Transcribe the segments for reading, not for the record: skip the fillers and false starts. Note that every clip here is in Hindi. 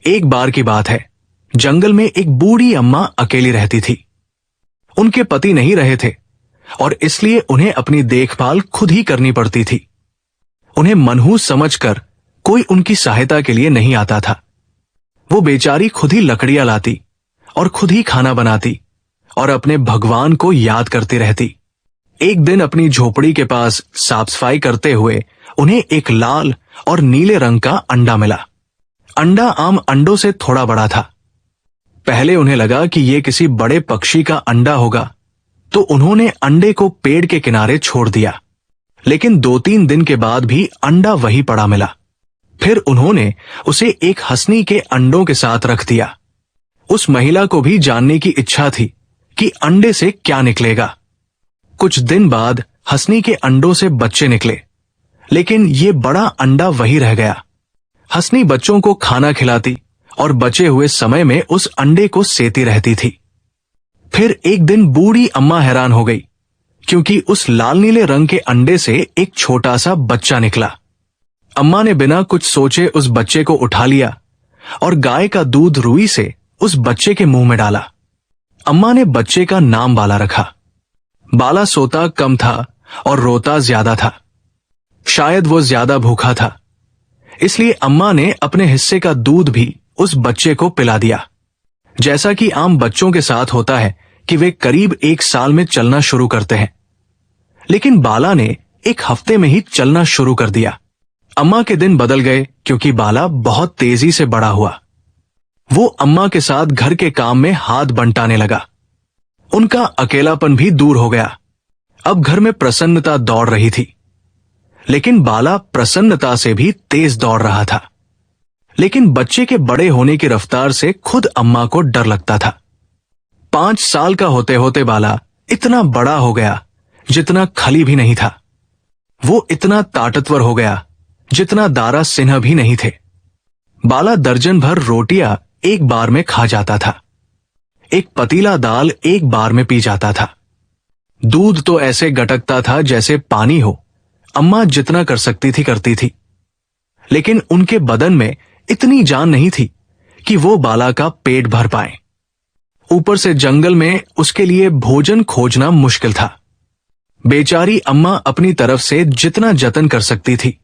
एक बार की बात है, जंगल में एक बूढ़ी अम्मा अकेली रहती थी। उनके पति नहीं रहे थे और इसलिए उन्हें अपनी देखभाल खुद ही करनी पड़ती थी। उन्हें मनहूस समझकर कोई उनकी सहायता के लिए नहीं आता था। वो बेचारी खुद ही लकड़ियां लाती और खुद ही खाना बनाती और अपने भगवान को याद करती रहती। एक दिन अपनी झोपड़ी के पास साफ सफाई करते हुए उन्हें एक लाल और नीले रंग का अंडा मिला। अंडा आम अंडों से थोड़ा बड़ा था। पहले उन्हें लगा कि यह किसी बड़े पक्षी का अंडा होगा, तो उन्होंने अंडे को पेड़ के किनारे छोड़ दिया। लेकिन 2-3 दिन के बाद भी अंडा वही पड़ा मिला। फिर उन्होंने उसे एक हंसनी के अंडों के साथ रख दिया। उस महिला को भी जानने की इच्छा थी कि अंडे से क्या निकलेगा। कुछ दिन बाद हंसनी के अंडों से बच्चे निकले, लेकिन ये बड़ा अंडा वही रह गया। हंसनी बच्चों को खाना खिलाती और बचे हुए समय में उस अंडे को सेती रहती थी। फिर एक दिन बूढ़ी अम्मा हैरान हो गई, क्योंकि उस लाल नीले रंग के अंडे से एक छोटा सा बच्चा निकला। अम्मा ने बिना कुछ सोचे उस बच्चे को उठा लिया और गाय का दूध रुई से उस बच्चे के मुंह में डाला। अम्मा ने बच्चे का नाम बाला रखा। बाला सोता कम था और रोता ज्यादा था। शायद वो ज्यादा भूखा था, इसलिए अम्मा ने अपने हिस्से का दूध भी उस बच्चे को पिला दिया। जैसा कि आम बच्चों के साथ होता है कि वे करीब 1 साल में चलना शुरू करते हैं, लेकिन बाला ने 1 हफ्ते में ही चलना शुरू कर दिया। अम्मा के दिन बदल गए क्योंकि बाला बहुत तेजी से बड़ा हुआ। वो अम्मा के साथ घर के काम में हाथ बंटाने लगा। उनका अकेलापन भी दूर हो गया। अब घर में प्रसन्नता दौड़ रही थी, लेकिन बाला प्रसन्नता से भी तेज दौड़ रहा था। लेकिन बच्चे के बड़े होने की रफ्तार से खुद अम्मा को डर लगता था। 5 साल का होते होते बाला इतना बड़ा हो गया जितना खली भी नहीं था। वो इतना ताकतवर हो गया जितना दारा सिन्हा भी नहीं थे। बाला दर्जन भर रोटियां एक बार में खा जाता था। एक पतीला दाल एक बार में पी जाता था। दूध तो ऐसे गटकता था जैसे पानी हो। अम्मा जितना कर सकती थी करती थी, लेकिन उनके बदन में इतनी जान नहीं थी कि वो बाला का पेट भर पाए। ऊपर से जंगल में उसके लिए भोजन खोजना मुश्किल था। बेचारी अम्मा अपनी तरफ से जितना जतन कर सकती थी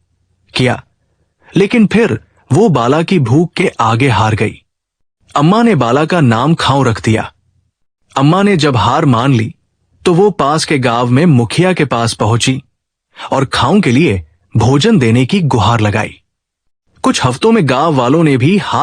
किया, लेकिन फिर वो बाला की भूख के आगे हार गई। अम्मा ने बाला का नाम खाऊं रख दिया। अम्मा ने जब हार मान ली तो वो पास के गांव में मुखिया के पास पहुंची और खाऊं के लिए भोजन देने की गुहार लगाई। कुछ हफ्तों में गांव वालों ने भी हार